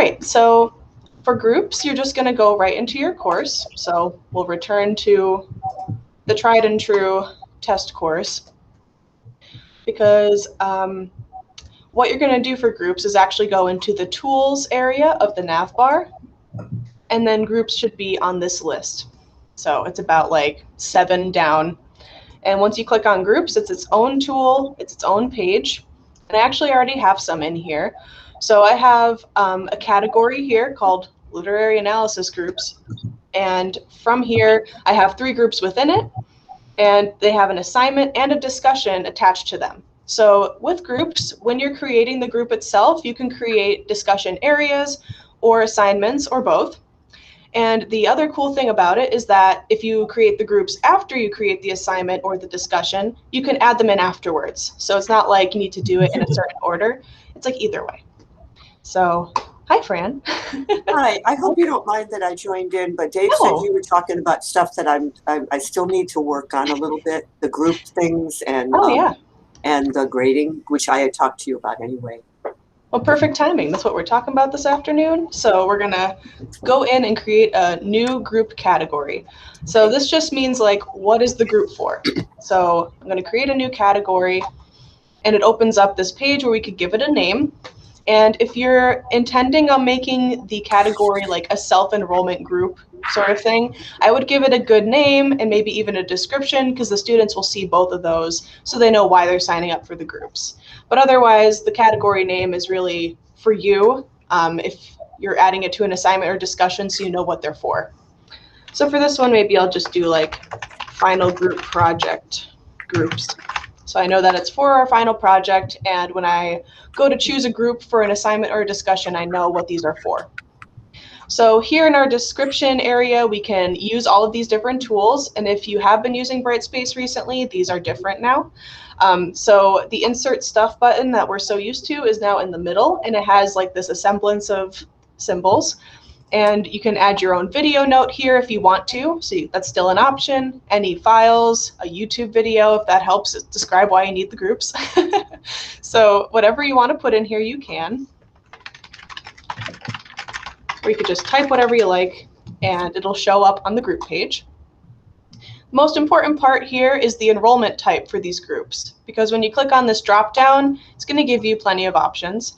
right, so for groups, you're just going to go right into your course. So we'll return to the tried and true test course, because what you're going to do for groups is actually go into the tools area of the nav bar, and then groups should be on this list. So it's about like 7 down. And once you click on groups, it's its own tool, it's its own page. And I actually already have some in here. So I have a category here called literary analysis groups. And from here, I have 3 groups within it, and they have an assignment and a discussion attached to them. So with groups, when you're creating the group itself, you can create discussion areas or assignments or both. And the other cool thing about it is that if you create the groups after you create the assignment or the discussion, you can add them in afterwards. So it's not like you need to do it in a certain order. It's like either way. So, hi, Fran. Hi, I hope you don't mind that I joined in, but Dave said you were talking about stuff that I still need to work on a little bit, the group things and and the grading, which I had talked to you about anyway. Well, perfect timing. That's what we're talking about this afternoon. So we're going to go in and create a new group category. So this just means like, what is the group for? So I'm going to create a new category, and it opens up this page where we could give it a name. And if you're intending on making the category like a self-enrollment group sort of thing, I would give it a good name and maybe even a description, because the students will see both of those so they know why they're signing up for the groups. But otherwise, the category name is really for you if you're adding it to an assignment or discussion, so you know what they're for. So for this one, maybe I'll just do like final group project groups. So I know that it's for our final project, and when I go to choose a group for an assignment or a discussion, I know what these are for. So here in our description area, we can use all of these different tools, and if you have been using Brightspace recently, these are different now. So the insert stuff button that we're so used to is now in the middle, and it has like this semblance of symbols. And you can add your own video note here if you want to. So that's still an option. Any files, a YouTube video, if that helps describe why you need the groups. So whatever you want to put in here, you can. Or you could just type whatever you like, and it'll show up on the group page. Most important part here is the enrollment type for these groups, because when you click on this drop down, it's going to give you plenty of options.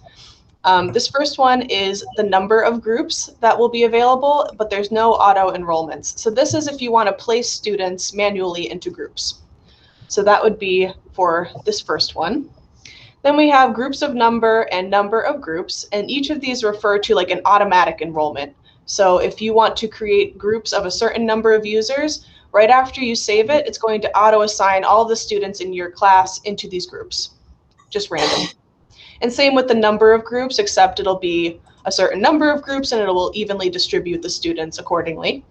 This first one is the number of groups that will be available, but there's no auto enrollments. So this is if you want to place students manually into groups. So that would be for this first one. Then we have groups of number and number of groups, and each of these refer to like an automatic enrollment. So if you want to create groups of a certain number of users, right after you save it, it's going to auto assign all the students in your class into these groups, just random. And same with the number of groups, except it'll be a certain number of groups and it will evenly distribute the students accordingly.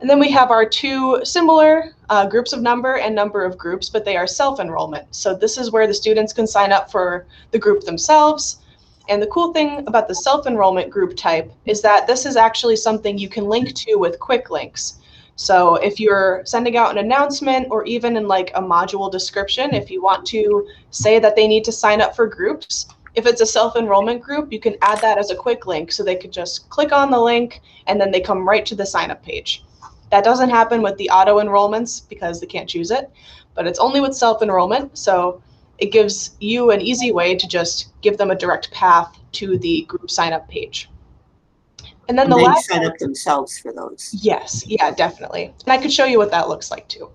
And then we have our 2 similar groups of number and number of groups, but they are self-enrollment. So this is where the students can sign up for the group themselves. And the cool thing about the self-enrollment group type is that this is actually something you can link to with quick links. So if you're sending out an announcement, or even in like a module description, if you want to say that they need to sign up for groups, if it's a self-enrollment group, you can add that as a quick link, so they could just click on the link and then they come right to the sign-up page. That doesn't happen with the auto enrollments because they can't choose it, but it's only with self-enrollment. So it gives you an easy way to just give them a direct path to the group sign-up page. And then the last sign up themselves for those. Yes, yeah, definitely. And I could show you what that looks like too.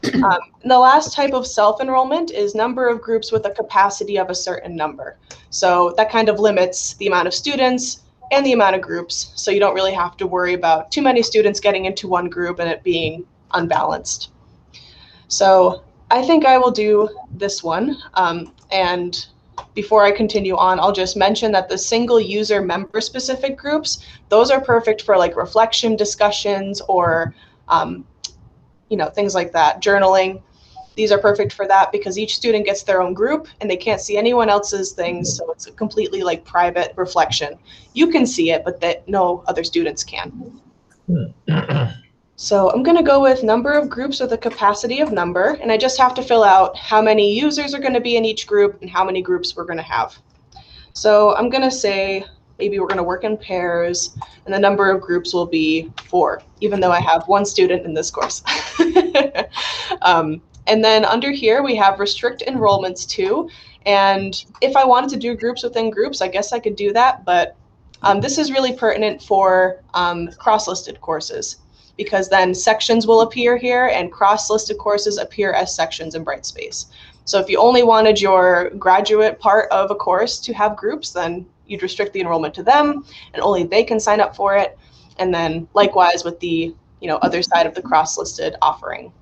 The last type of self-enrollment is number of groups with a capacity of a certain number. So that kind of limits the amount of students and the amount of groups. So you don't really have to worry about too many students getting into one group and it being unbalanced. So I think I will do this one. And before I continue on, I'll just mention that the single user member specific groups, those are perfect for like reflection discussions or things like that, journaling. These are perfect for that because each student gets their own group and they can't see anyone else's things, so it's a completely like private reflection. You can see it, but that no other students can. So I'm going to go with number of groups with a capacity of number, and I just have to fill out how many users are going to be in each group and how many groups we're going to have. So I'm going to say maybe we're going to work in pairs, and the number of groups will be 4, even though I have 1 student in this course. And then under here, we have restrict enrollments too. And if I wanted to do groups within groups, I guess I could do that. But this is really pertinent for cross-listed courses, because then sections will appear here and cross-listed courses appear as sections in Brightspace. So if you only wanted your graduate part of a course to have groups, then you'd restrict the enrollment to them and only they can sign up for it. And then likewise with the other side of the cross-listed offering.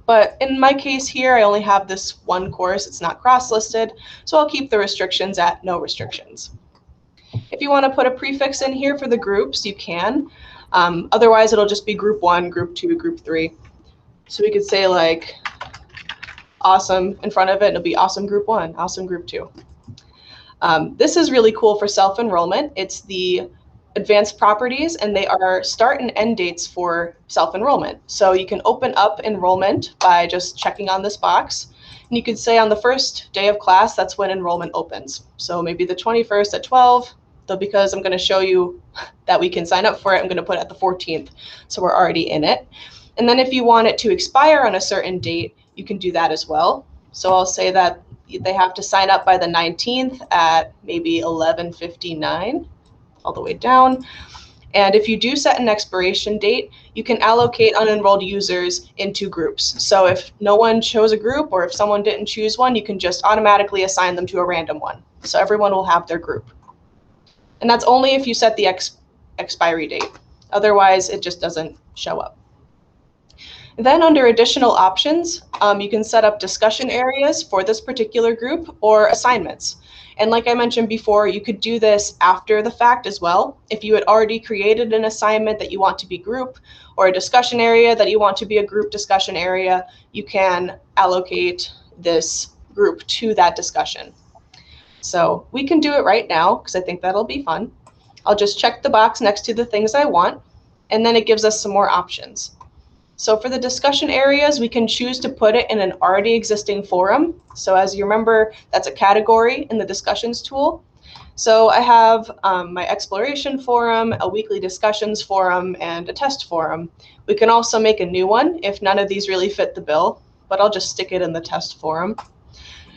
But in my case here, I only have this one course. It's not cross-listed, so I'll keep the restrictions at no restrictions. If you want to put a prefix in here for the groups, you can. Otherwise, it'll just be group 1, group 2, group 3. So we could say like awesome in front of it, and it'll be awesome group 1, awesome group 2. This is really cool for self-enrollment. It's the advanced properties, and they are start and end dates for self-enrollment. So you can open up enrollment by just checking on this box. And you could say on the first day of class, that's when enrollment opens. So maybe the 21st at 12, though because I'm going to show you that we can sign up for it, I'm going to put it at the 14th. So we're already in it. And then if you want it to expire on a certain date, you can do that as well. So I'll say that they have to sign up by the 19th at maybe 11:59. All the way down. And if you do set an expiration date, you can allocate unenrolled users into groups. So if no one chose a group, or if someone didn't choose one, you can just automatically assign them to a random one. So everyone will have their group. And that's only if you set the expiry date. Otherwise, it just doesn't show up. Then under additional options, you can set up discussion areas for this particular group or assignments. And like I mentioned before, you could do this after the fact as well. If you had already created an assignment that you want to be group, or a discussion area that you want to be a group discussion area, you can allocate this group to that discussion. So we can do it right now, because I think that'll be fun. I'll just check the box next to the things I want, and then it gives us some more options. So for the discussion areas, we can choose to put it in an already existing forum. So as you remember, that's a category in the discussions tool. So I have my exploration forum, a weekly discussions forum, and a test forum. We can also make a new one if none of these really fit the bill, but I'll just stick it in the test forum.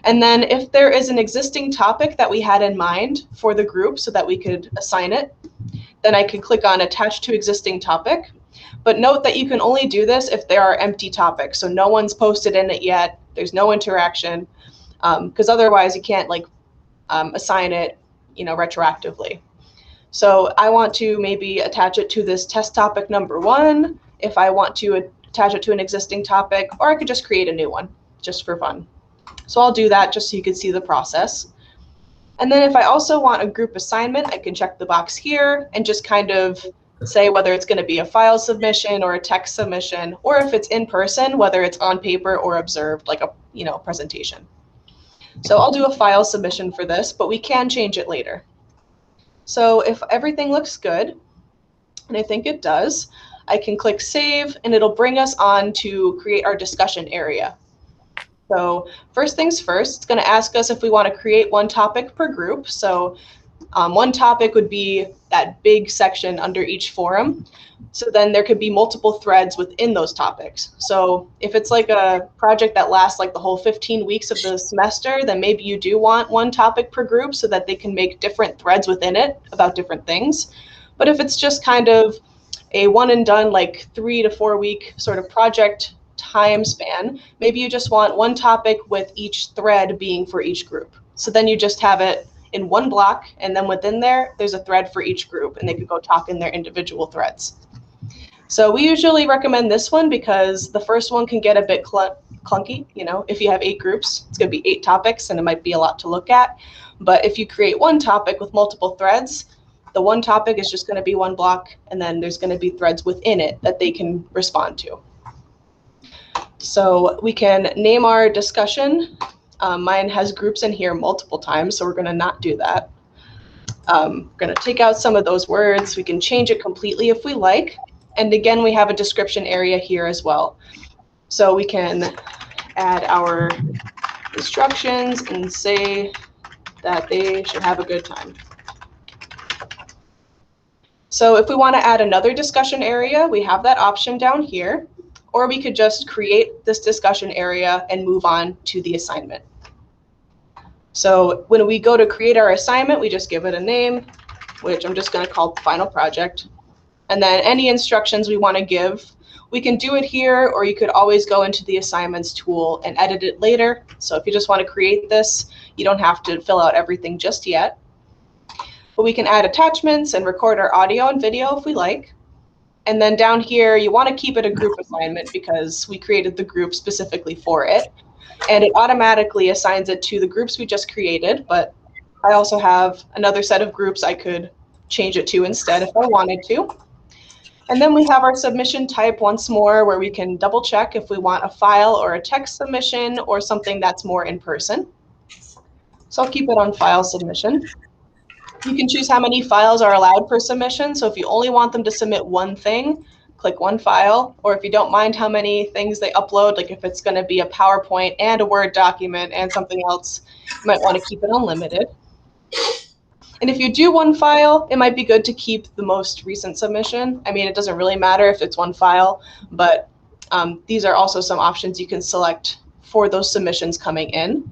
And then if there is an existing topic that we had in mind for the group so that we could assign it, then I could click on attach to existing topic. But note that you can only do this if there are empty topics. So no one's posted in it yet. There's no interaction, because otherwise you can't assign it, retroactively. So I want to maybe attach it to this test topic number 1, if I want to attach it to an existing topic, or I could just create a new one just for fun. So I'll do that just so you can see the process. And then if I also want a group assignment, I can check the box here and just kind of say whether it's going to be a file submission or a text submission, or if it's in person, whether it's on paper or observed, like a presentation. So I'll do a file submission for this, but we can change it later. So if everything looks good, and I think it does, I can click save, and it'll bring us on to create our discussion area. So first things first, it's going to ask us if we want to create one topic per group. So one topic would be that big section under each forum. So then there could be multiple threads within those topics. So if it's like a project that lasts like the whole 15 weeks of the semester, then maybe you do want one topic per group so that they can make different threads within it about different things. But if it's just kind of a one and done, like 3 to 4 week sort of project time span, maybe you just want one topic with each thread being for each group. So then you just have it in one block, and then within there's a thread for each group, and they could go talk in their individual threads. So we usually recommend this one because the first one can get a bit clunky. If you have 8 groups, it's going to be 8 topics, and it might be a lot to look at. But if you create one topic with multiple threads, the one topic is just going to be one block, and then there's going to be threads within it that they can respond to. So we can name our discussion. Mine has groups in here multiple times, so we're going to not do that. We're going to take out some of those words. We can change it completely if we like. And again, we have a description area here as well. So we can add our instructions and say that they should have a good time. So if we want to add another discussion area, we have that option down here, or we could just create this discussion area and move on to the assignment. So when we go to create our assignment, we just give it a name, which I'm just going to call Final Project. And then any instructions we want to give, we can do it here, or you could always go into the assignments tool and edit it later. So if you just want to create this, you don't have to fill out everything just yet. But we can add attachments and record our audio and video if we like. And then down here, you want to keep it a group assignment because we created the group specifically for it. And it automatically assigns it to the groups we just created, but I also have another set of groups I could change it to instead if I wanted to. And then we have our submission type once more, where we can double check if we want a file or a text submission or something that's more in person. So I'll keep it on file submission. You can choose how many files are allowed per submission. So if you only want them to submit one thing, click one file. Or if you don't mind how many things they upload, like if it's going to be a PowerPoint and a Word document and something else, you might want to keep it unlimited. And if you do one file, it might be good to keep the most recent submission. I mean, it doesn't really matter if it's one file, but these are also some options you can select for those submissions coming in.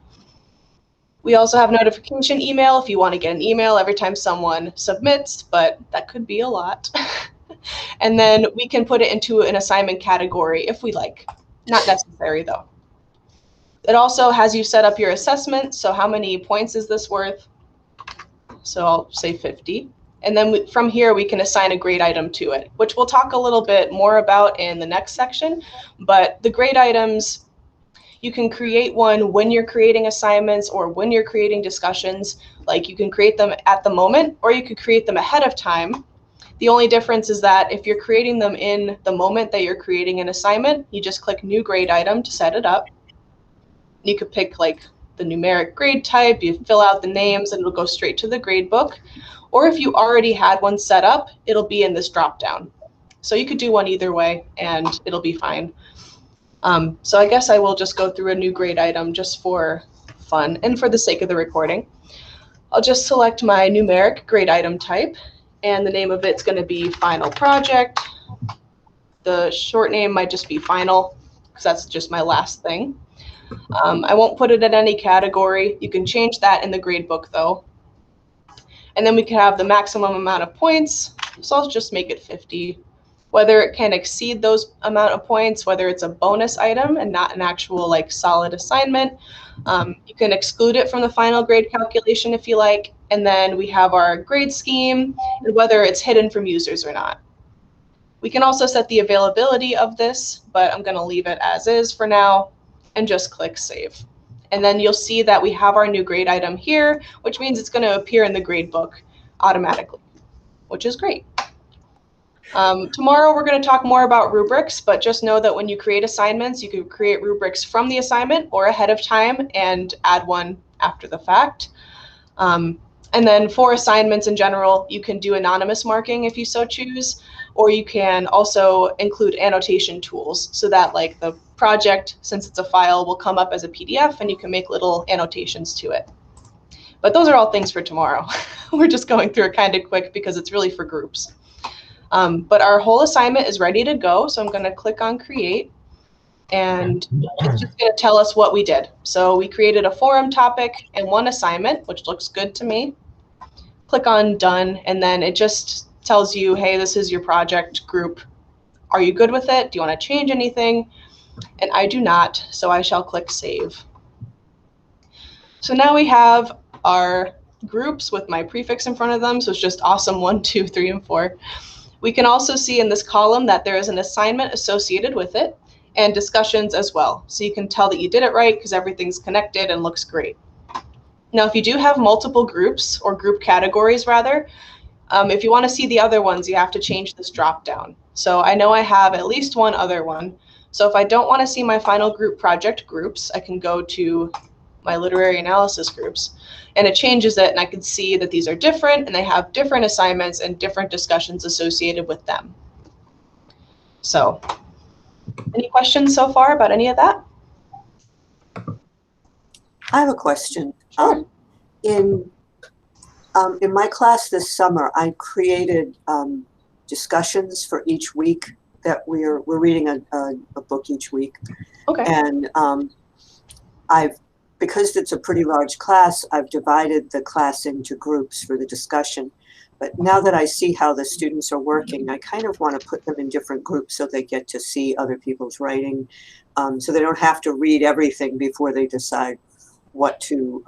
We also have notification email if you want to get an email every time someone submits, but that could be a lot. And then we can put it into an assignment category if we like. Not necessary though. It also has you set up your assessment. So how many points is this worth? So I'll say 50. And then from here, we can assign a grade item to it, which we'll talk a little bit more about in the next section. But the grade items, you can create one when you're creating assignments or when you're creating discussions. Like you can create them at the moment, or you could create them ahead of time. The only difference is that if you're creating them in the moment that you're creating an assignment, you just click New Grade Item to set it up. You could pick like the numeric grade type, you fill out the names, and it'll go straight to the grade book. Or if you already had one set up, it'll be in this drop down. So you could do one either way, and it'll be fine. So I guess I will just go through a new grade item just for fun and for the sake of the recording. I'll just select my numeric grade item type, and the name of it's going to be Final Project. The short name might just be Final, because that's just my last thing. I won't put it in any category. You can change that in the grade book though. And then we can have the maximum amount of points. So I'll just make it 50. Whether it can exceed those amount of points, whether it's a bonus item and not an actual like solid assignment. You can exclude it from the final grade calculation if you like. And then we have our grade scheme and whether it's hidden from users or not. We can also set the availability of this, but I'm going to leave it as is for now and just click Save. And then you'll see that we have our new grade item here, which means it's going to appear in the grade book automatically, which is great. Tomorrow we're going to talk more about rubrics, but just know that when you create assignments, you can create rubrics from the assignment or ahead of time and add one after the fact. And then for assignments in general, you can do anonymous marking if you so choose, or you can also include annotation tools so that like the project, since it's a file, will come up as a PDF and you can make little annotations to it. But those are all things for tomorrow. We're just going through it kind of quick because it's really for groups. But our whole assignment is ready to go. So I'm going to click on Create, and it's just going to tell us what we did. So we created a forum topic and one assignment, which looks good to me. Click on Done, and then it just tells you, hey, this is your project group. Are you good with it? Do you want to change anything? And I do not, so I shall click Save. So now we have our groups with my prefix in front of them. So it's just awesome 1, 2, 3, and 4. We can also see in this column that there is an assignment associated with it and discussions as well. So you can tell that you did it right because everything's connected and looks great. Now, if you do have multiple groups or group categories rather, if you want to see the other ones, you have to change this drop down. So I know I have at least one other one. So if I don't want to see my final group project groups, I can go to my literary analysis groups, and it changes it, and I can see that these are different and they have different assignments and different discussions associated with them. So any questions so far about any of that? I have a question. Sure. In my class this summer, I created discussions for each week that we're reading a book each week. Okay. And because it's a pretty large class, I've divided the class into groups for the discussion. But now that I see how the students are working, I kind of want to put them in different groups so they get to see other people's writing, so they don't have to read everything before they decide what to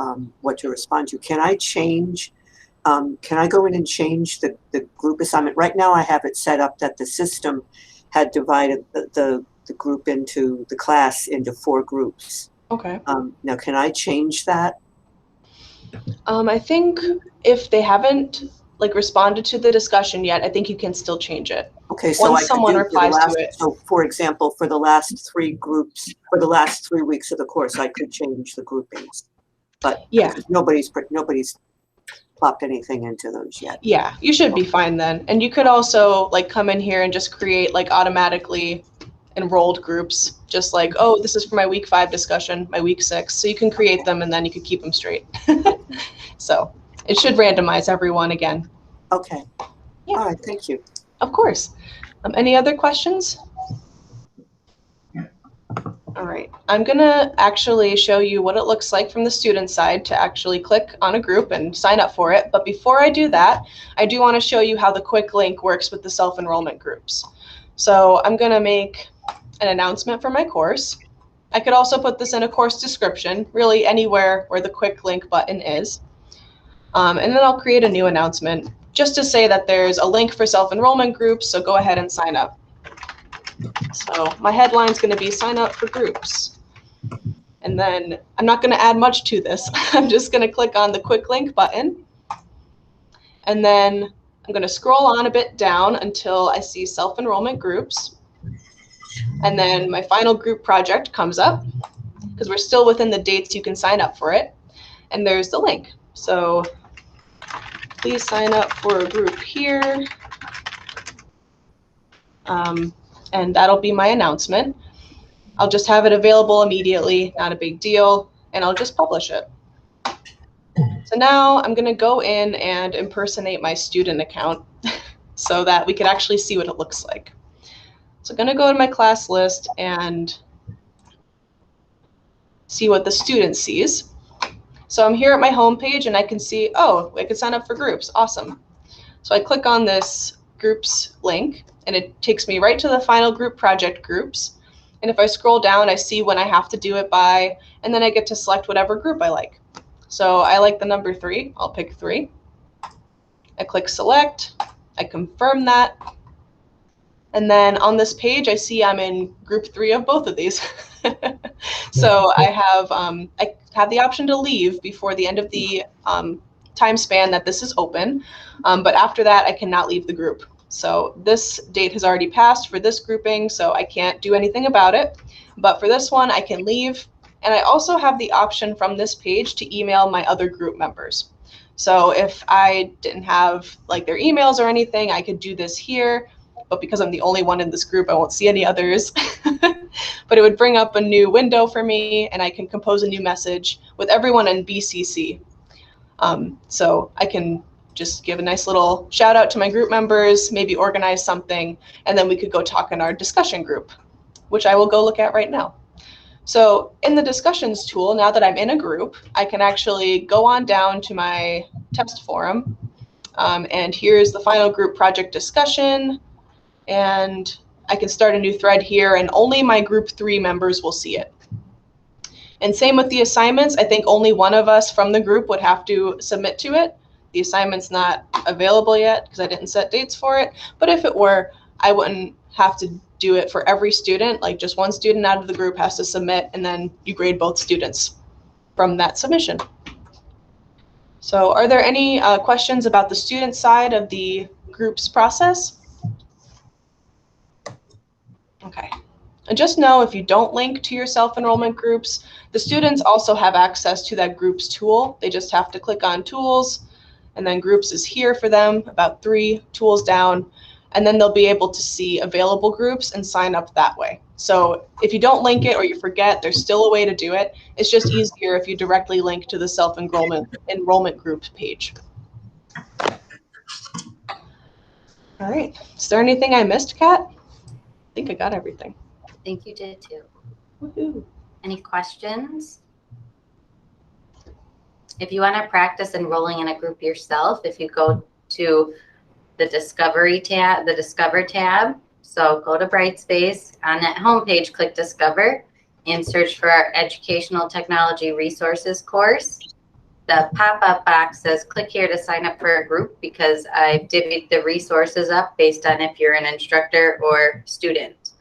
respond to. Can I change? Can I go in and change the group assignment? Right now I have it set up that the system had divided the group into the class into 4 groups. Okay. Now, can I change that? I think if they haven't responded to the discussion yet, I think you can still change it. Okay, so once someone replies to it. So, for example, for the last 3 groups, for the last 3 weeks of the course, I could change the groupings, but yeah, nobody's plopped anything into those yet. Yeah, you should be fine then. And you could also come in here and just create automatically enrolled groups, just oh, this is for my week 5 discussion, my week 6. So you can create them and then you could keep them straight. So it should randomize everyone again. Okay. Yeah. All right. Thank you. Of course. Any other questions? All right. I'm going to actually show you what it looks like from the student side to actually click on a group and sign up for it. But before I do that, I do want to show you how the quick link works with the self-enrollment groups. So I'm going to make an announcement for my course. I could also put this in a course description, really anywhere where the quick link button is. And then I'll create a new announcement just to say that there's a link for self-enrollment groups, so go ahead and sign up. So my headline is going to be sign up for groups. And then I'm not going to add much to this. I'm just going to click on the quick link button. And then I'm going to scroll on a bit down until I see self-enrollment groups. And then my final group project comes up because we're still within the dates you can sign up for it. And there's the link. So please sign up for a group here. And that'll be my announcement. I'll just have it available immediately, not a big deal, and I'll just publish it. So now I'm going to go in and impersonate my student account so that we can actually see what it looks like. So I'm going to go to my class list and see what the student sees. So I'm here at my home page and I can see, oh, I could sign up for groups. Awesome. So I click on this groups link and it takes me right to the final group project groups. And if I scroll down, I see when I have to do it by, and then I get to select whatever group I like. So I like the number 3, I'll pick 3. I click select, I confirm that. And then on this page, I see I'm in group 3 of both of these. So I have the option to leave before the end of the time span that this is open. But after that, I cannot leave the group. So this date has already passed for this grouping, so I can't do anything about it. But for this one, I can leave. And I also have the option from this page to email my other group members. So if I didn't have their emails or anything, I could do this here. But because I'm the only one in this group, I won't see any others. But it would bring up a new window for me, and I can compose a new message with everyone in BCC. So I can just give a nice little shout out to my group members, maybe organize something, and then we could go talk in our discussion group, which I will go look at right now. So in the discussions tool, now that I'm in a group, I can actually go on down to my test forum, and here's the final group project discussion, and I can start a new thread here, and only my group 3 members will see it. And same with the assignments. I think only one of us from the group would have to submit to it. The assignment's not available yet because I didn't set dates for it. But if it were, I wouldn't have to do it for every student. Just one student out of the group has to submit, and then you grade both students from that submission. So are there any questions about the student side of the groups process? Okay. And just know if you don't link to your self-enrollment groups, the students also have access to that groups tool. They just have to click on tools, and then groups is here for them, about 3 tools down, and then they'll be able to see available groups and sign up that way. So if you don't link it or you forget, there's still a way to do it. It's just easier if you directly link to the self-enrollment group page. All right. Is there anything I missed, Kat? I think I got everything. I think you did too. Woohoo. Any questions? If you want to practice enrolling in a group yourself, if you go to the Discover tab, so go to Brightspace. On that homepage, click Discover and search for our Educational Technology Resources course. The pop-up box says click here to sign up for a group, because I've divvied the resources up based on if you're an instructor or student.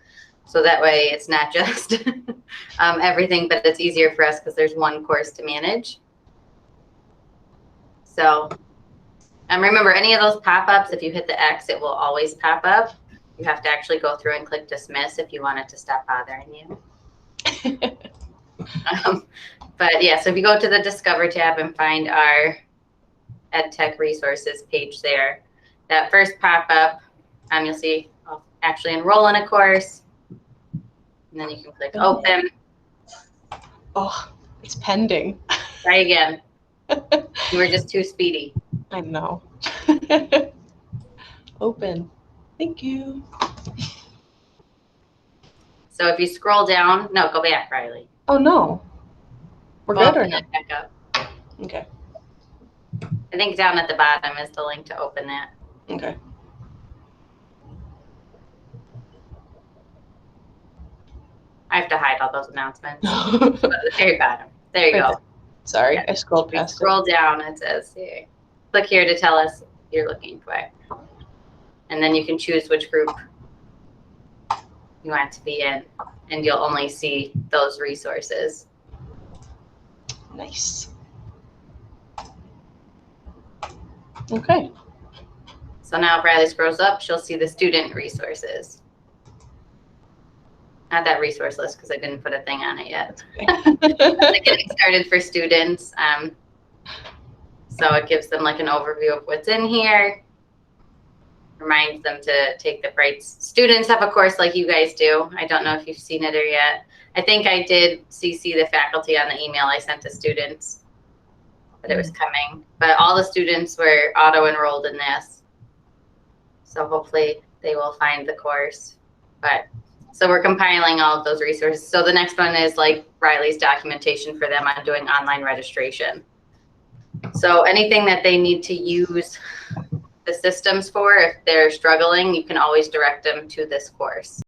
So that way it's not just everything, but it's easier for us because there's one course to manage. So remember, any of those pop-ups, if you hit the X, it will always pop up. You have to actually go through and click dismiss if you want it to stop bothering you. But yeah, so if you go to the Discover tab and find our EdTech resources page there, that first pop-up, you'll see actually enroll in a course, and then you can click open. Oh, it's pending. Try again. You were just too speedy. I know. Open. Thank you. So if you scroll down, no, go back, Riley. Oh no. We're good or not? Back up. Okay. I think down at the bottom is the link to open that. Okay. I have to hide all those announcements. At the very bottom. There you go. Sorry, I scrolled past it. Scroll down, it says here, click here to tell us you're looking for. And then you can choose which group you want to be in, and you'll only see those resources. Nice. Okay. So now if Riley scrolls up, she'll see the student resources. Not that resource list, because I didn't put a thing on it yet. Getting started for students. So it gives them like an overview of what's in here. Reminds them to take the Brights. Students have a course like you guys do. I don't know if you've seen it or yet. I think I did CC the faculty on the email I sent to students that it was coming. But all the students were auto-enrolled in this. So hopefully they will find the course. But so we're compiling all of those resources. So the next one is like Riley's documentation for them on doing online registration. So anything that they need to use the systems for, if they're struggling, you can always direct them to this course.